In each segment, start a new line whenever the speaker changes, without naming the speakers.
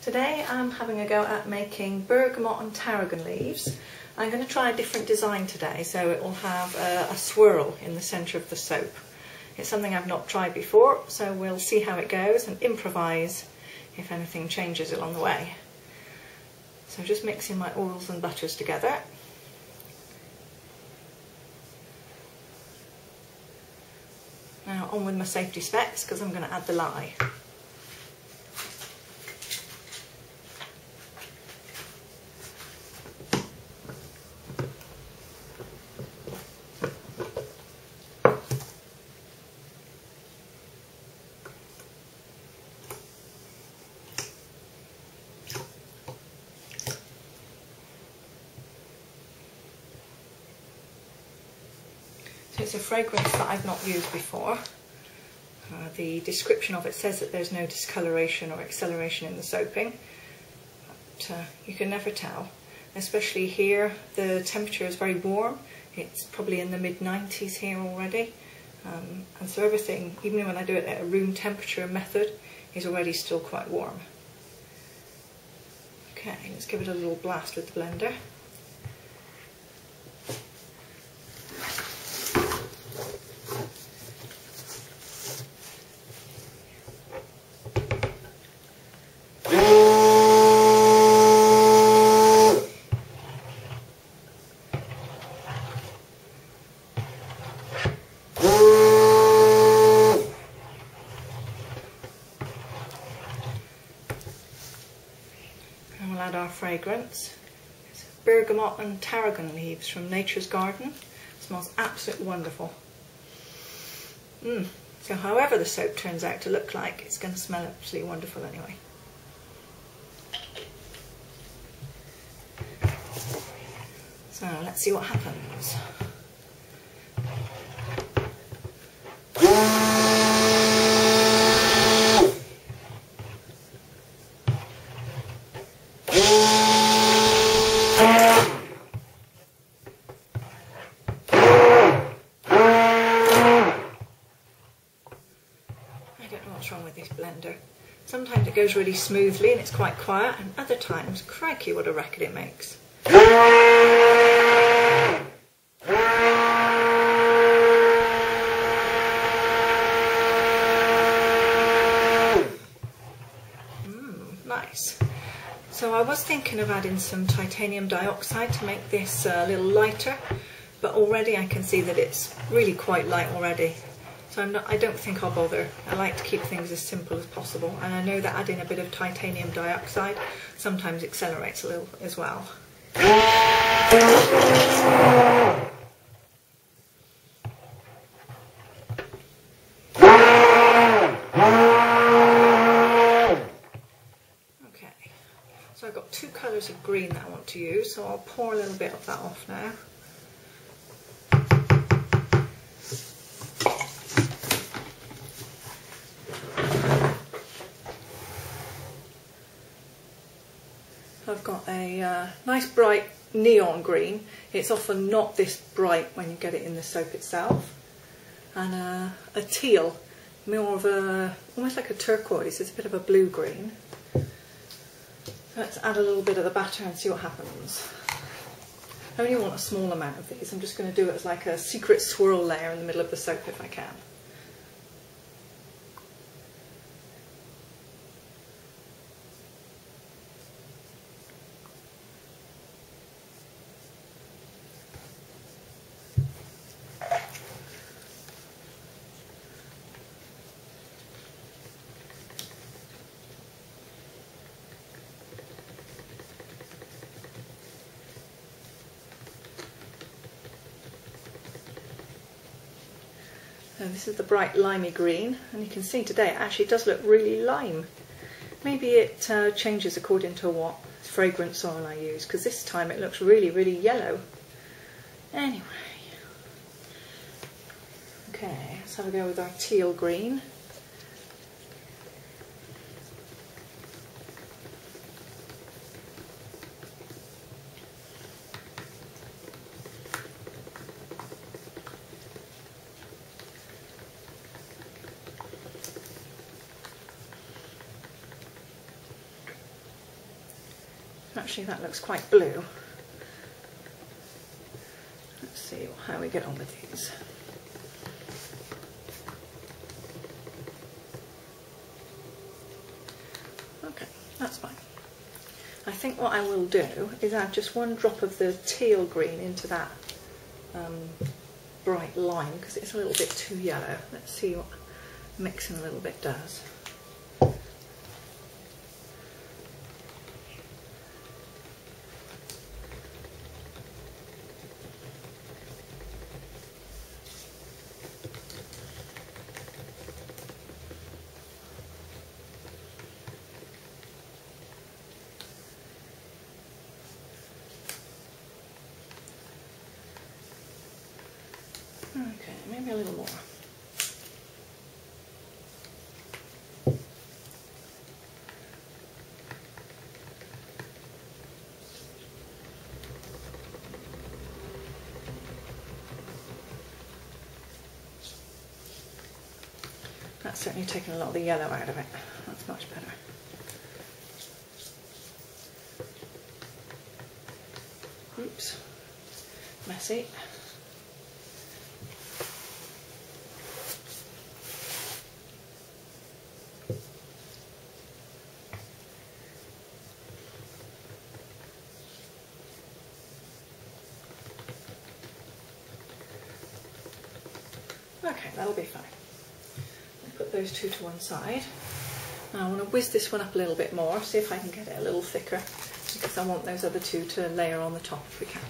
Today I'm having a go at making bergamot and tarragon leaves. I'm going to try a different design today, so it will have a swirl in the centre of the soap. It's something I've not tried before, so we'll see how it goes and improvise if anything changes along the way. So just mixing my oils and butters together. Now on with my safety specs because I'm going to add the lye. So it's a fragrance that I've not used before. The description of it says that there's no discoloration or acceleration in the soaping, but you can never tell. Especially here, the temperature is very warm. It's probably in the mid-90s here already, and so everything, even when I do it at a room temperature method, is already still quite warm. Okay, let's give it a little blast with the blender. We'll add our fragrance. It's bergamot and tarragon leaves from Nature's Garden. It smells absolutely wonderful. So however the soap turns out to look like, it's going to smell absolutely wonderful anyway. So let's see what happens. What's wrong with this blender? Sometimes it goes really smoothly and it's quite quiet, and other times, crikey, what a racket it makes. Nice. So I was thinking of adding some titanium dioxide to make this a little lighter, but already I can see that it's really quite light already. So I don't think I'll bother. I like to keep things as simple as possible, and I know that adding a bit of titanium dioxide sometimes accelerates a little as well. Okay, so I've got two colours of green that I want to use, so I'll pour a little bit of that off now. I've got a nice bright neon green. It's often not this bright when you get it in the soap itself. And a teal, more of a, almost like a turquoise, it's a bit of a blue-green. Let's add a little bit of the batter and see what happens. I only want a small amount of these. I'm just going to do it as like a secret swirl layer in the middle of the soap if I can. So this is the bright limey green, and you can see today it actually does look really lime. Maybe it changes according to what fragrance oil I use, because this time it looks really, really yellow. Anyway, okay, let's have a go with our teal green. Actually, that looks quite blue. Let's see how we get on with these. Okay, that's fine. I think what I will do is add just one drop of the teal green into that bright lime, because it's a little bit too yellow. Let's see what mixing a little bit does. Okay, maybe a little more. That's certainly taken a lot of the yellow out of it. That's much better. Oops, messy. Okay, that'll be fine. I'll put those two to one side. Now I want to whiz this one up a little bit more, see if I can get it a little thicker, because I want those other two to layer on the top if we can.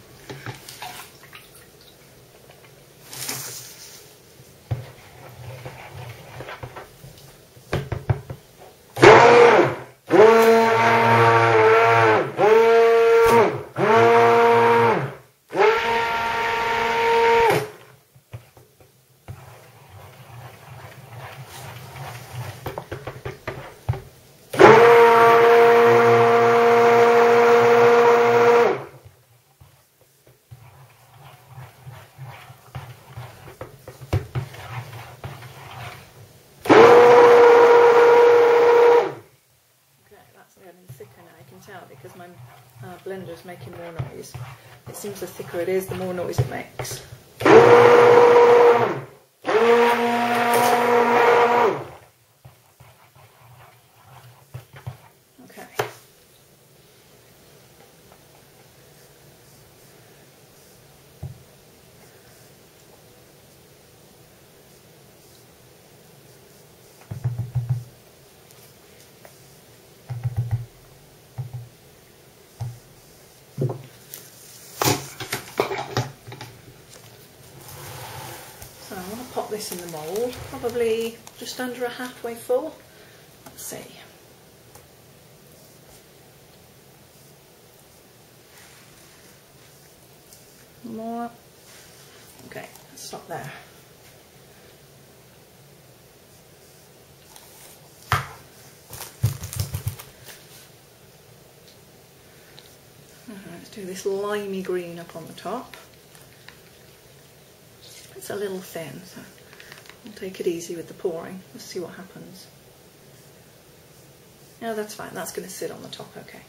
Because my blender's making more noise. It seems the thicker it is, the more noise it makes. Okay. So I want to pop this in the mould, probably just under a halfway full. Let's see. More. Okay, let's stop there. Let's do this limey green up on the top. It's a little thin, so I'll take it easy with the pouring. Let's see what happens. No, that's fine. That's going to sit on the top, okay.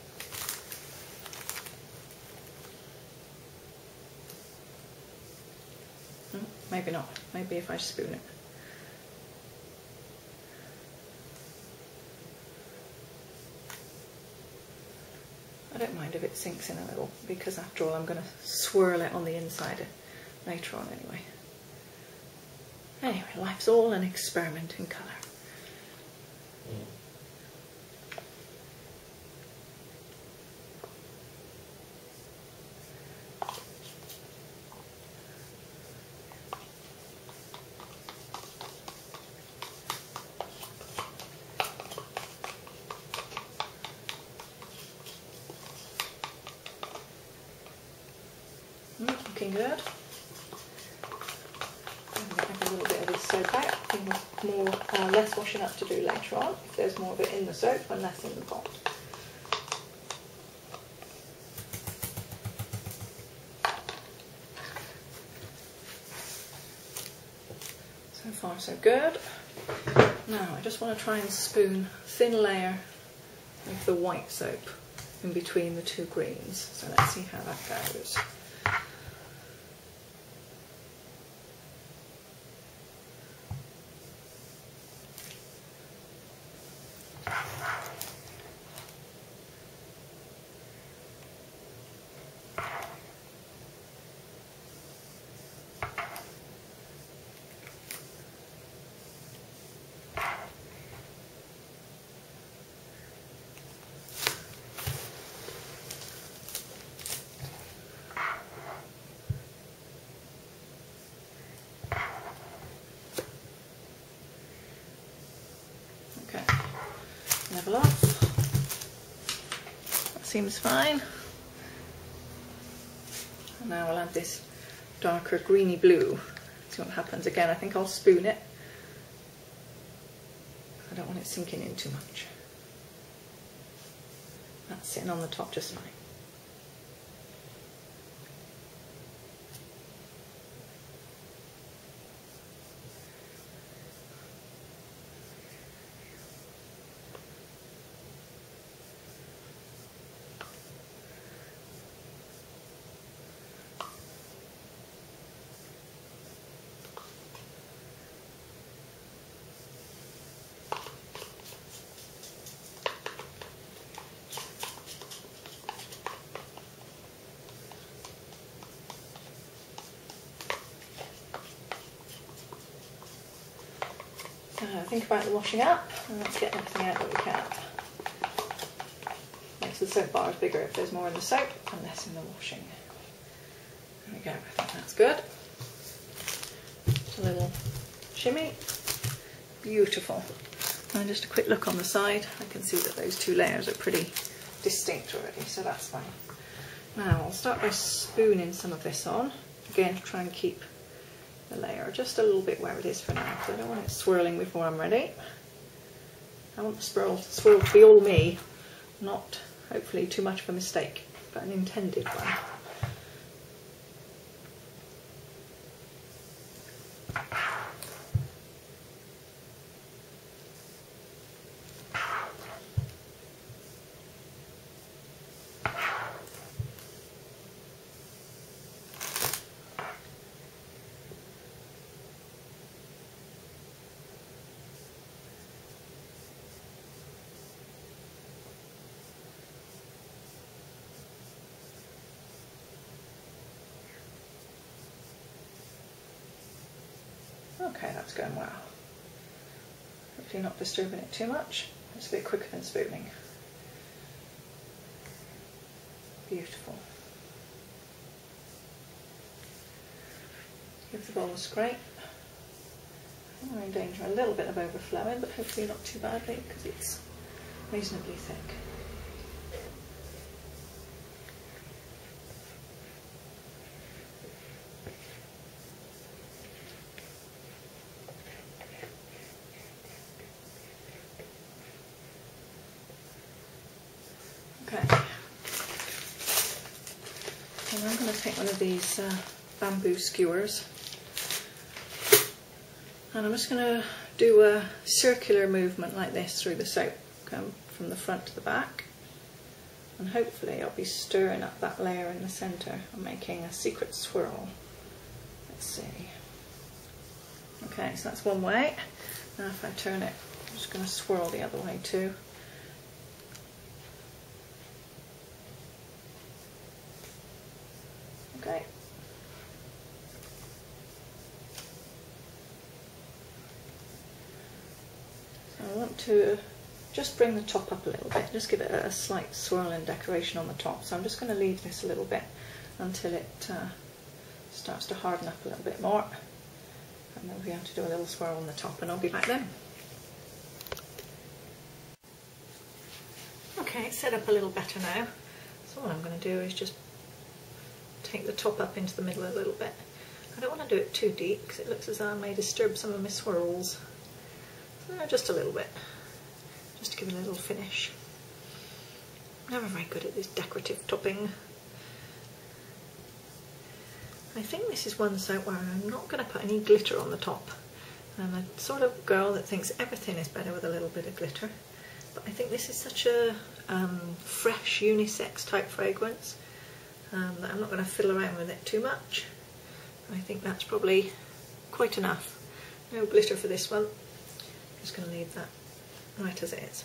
Maybe not. Maybe if I spoon it. I don't mind if it sinks in a little, because after all I'm going to swirl it on the inside later on anyway. Anyway, life's all an experiment in colour. Looking good. I'm going to have a little bit of this soap out. I think there's more, less washing up to do later on, if there's more of it in the soap and less in the pot. So far so good. Now I just want to try and spoon a thin layer of the white soap in between the two greens. So let's see how that goes. Level off. That seems fine. And now we'll add this darker greeny blue. See what happens. Again, I think I'll spoon it. I don't want it sinking in too much. That's sitting on the top just fine. Think about the washing up, and let's get everything out that we can. Makes the soap bars bigger if there's more in the soap and less in the washing. There we go, I think that's good. Just a little shimmy. Beautiful. And just a quick look on the side, I can see that those two layers are pretty distinct already, so that's fine. Now I'll start by spooning some of this on, again to try and keep the layer just a little bit where it is for now, because I don't want it swirling before I'm ready. I want the swirl to be all me, not hopefully too much of a mistake, but an intended one. Okay, that's going well. Hopefully not disturbing it too much. It's a bit quicker than spooning. Beautiful. Give the bowl a scrape. We're in danger a little bit of overflowing, but hopefully not too badly because it's reasonably thick. Okay, and I'm going to take one of these bamboo skewers, and I'm just going to do a circular movement like this through the soap, come from the front to the back, and hopefully I'll be stirring up that layer in the centre and making a secret swirl. Let's see. Okay, so that's one way. Now if I turn it, I'm just going to swirl the other way too. Okay. So I want to just bring the top up a little bit, just give it a slight swirl and decoration on the top. So I'm just going to leave this a little bit until it starts to harden up a little bit more. And then we'll be able to do a little swirl on the top, and I'll be back then. Okay, it's set up a little better now. So what I'm going to do is just take the top up into the middle a little bit. I don't want to do it too deep because it looks as though I may disturb some of my swirls. So just a little bit, just to give it a little finish. I'm never very good at this decorative topping. I think this is one soap where I'm not going to put any glitter on the top. I'm the sort of girl that thinks everything is better with a little bit of glitter. But I think this is such a fresh unisex type fragrance. That I'm not going to fiddle around with it too much. I think that's probably quite enough. No glitter for this one. Just going to leave that right as it is.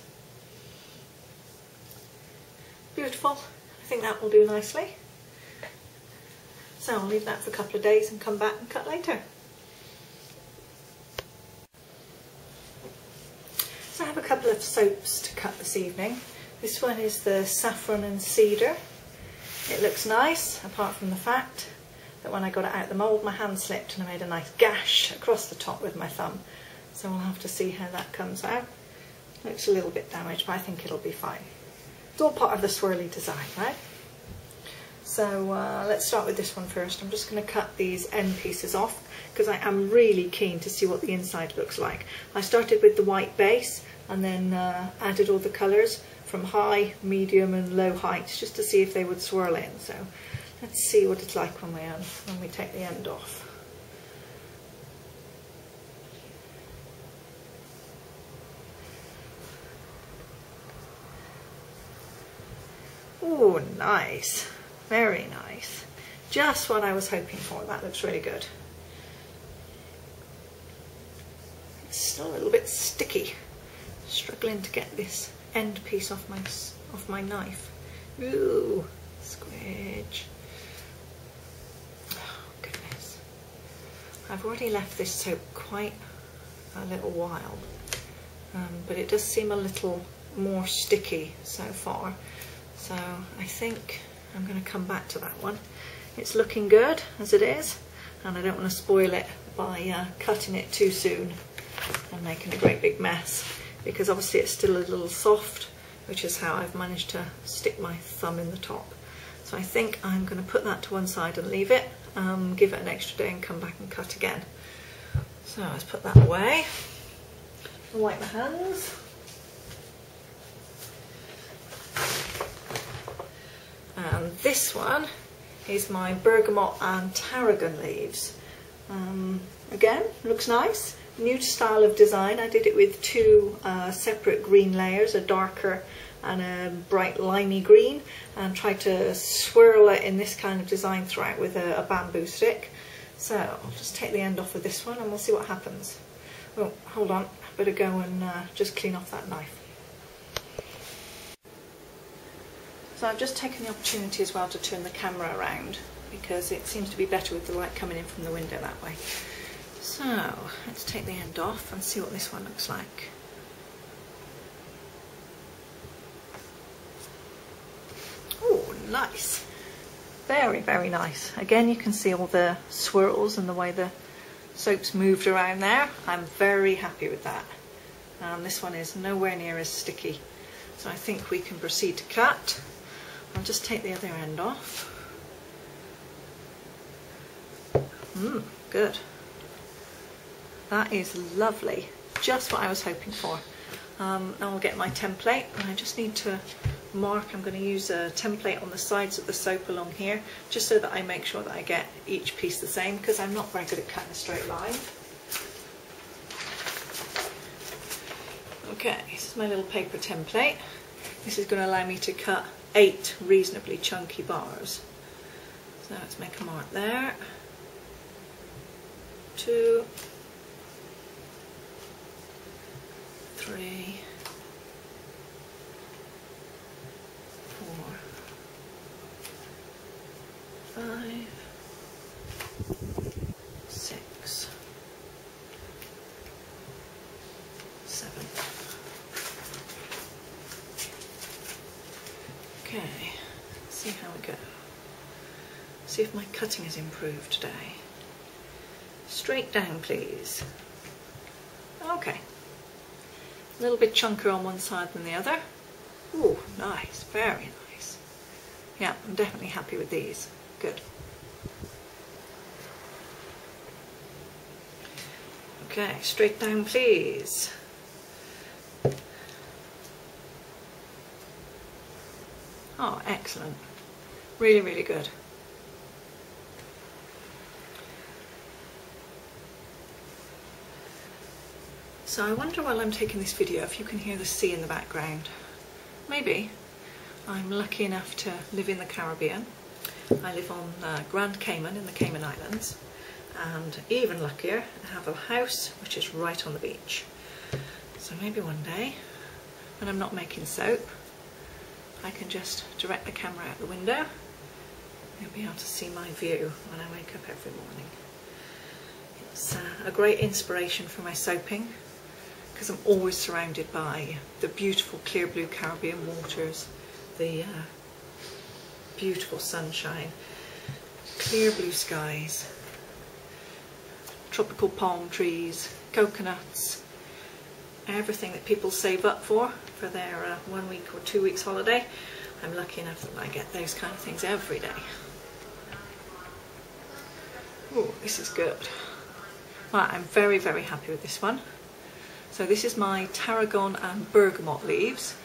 Beautiful. I think that will do nicely. So I'll leave that for a couple of days and come back and cut later. So I have a couple of soaps to cut this evening. This one is the saffron and cedar. It looks nice, apart from the fact that when I got it out the mould my hand slipped and I made a nice gash across the top with my thumb. So we'll have to see how that comes out. Looks a little bit damaged, but I think it'll be fine. It's all part of the swirly design, right? So let's start with this one first. I'm just going to cut these end pieces off because I am really keen to see what the inside looks like. I started with the white base and then added all the colours from high, medium and low heights just to see if they would swirl in. So let's see what it's like when we take the end off. Oh, nice. Very nice. Just what I was hoping for. That looks really good. It's still a little bit sticky. Struggling to get this end piece off my knife. Ooh, squidge. Oh, goodness. I've already left this soap quite a little while, but it does seem a little more sticky so far. So I think I'm going to come back to that one. It's looking good as it is, and I don't want to spoil it by cutting it too soon and making a great big mess, because obviously it's still a little soft, which is how I've managed to stick my thumb in the top. So I think I'm going to put that to one side and leave it, give it an extra day and come back and cut again. So let's put that away. I'll wipe my hands. And this one is my Bergamot and Tarragon leaves. Again, looks nice. New style of design. I did it with two separate green layers, a darker and a bright limey green, and tried to swirl it in this kind of design throughout with a bamboo stick. So I'll just take the end off of this one and we'll see what happens. Oh, hold on, I better go and just clean off that knife. So I've just taken the opportunity as well to turn the camera around because it seems to be better with the light coming in from the window that way. So let's take the end off and see what this one looks like. Oh, nice. Very, very nice. Again, you can see all the swirls and the way the soap's moved around there. I'm very happy with that. This one is nowhere near as sticky. So I think we can proceed to cut. I'll just take the other end off. Good. That is lovely. Just what I was hoping for. Now I'll get my template, and I just need to mark. I'm going to use a template on the sides of the soap along here, just so that I make sure that I get each piece the same, because I'm not very good at cutting a straight line. Okay, this is my little paper template. This is going to allow me to cut 8 reasonably chunky bars. So let's make a mark there. 2, 3, 4, 5, 6, 7. Okay, see how we go. See if my cutting has improved today. Straight down, please. Okay. A little bit chunkier on one side than the other. Ooh, nice, very nice. Yeah, I'm definitely happy with these. Good. Okay, straight down, please. Oh, excellent. Really, really good. So I wonder while I'm taking this video if you can hear the sea in the background. Maybe. I'm lucky enough to live in the Caribbean. I live on Grand Cayman in the Cayman Islands, and even luckier, I have a house which is right on the beach. So maybe one day, when I'm not making soap, I can just direct the camera out the window. You'll be able to see my view when I wake up every morning. It's a great inspiration for my soaping, because I'm always surrounded by the beautiful clear blue Caribbean waters, the beautiful sunshine, clear blue skies, tropical palm trees, coconuts, everything that people save up for their 1 week or 2 weeks holiday. I'm lucky enough that I get those kind of things every day. Oh, this is good. Right, I'm very, very happy with this one. So this is my Tarragon and Bergamot leaves,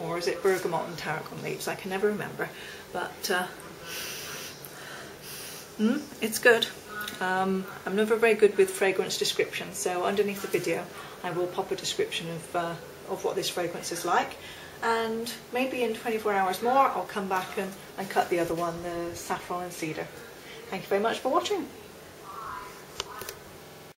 or is it Bergamot and Tarragon leaves? I can never remember, but it's good. I'm never very good with fragrance descriptions, so underneath the video I will pop a description of what this fragrance is like, and maybe in 24 hours more I'll come back and cut the other one, the saffron and cedar. Thank you very much for watching.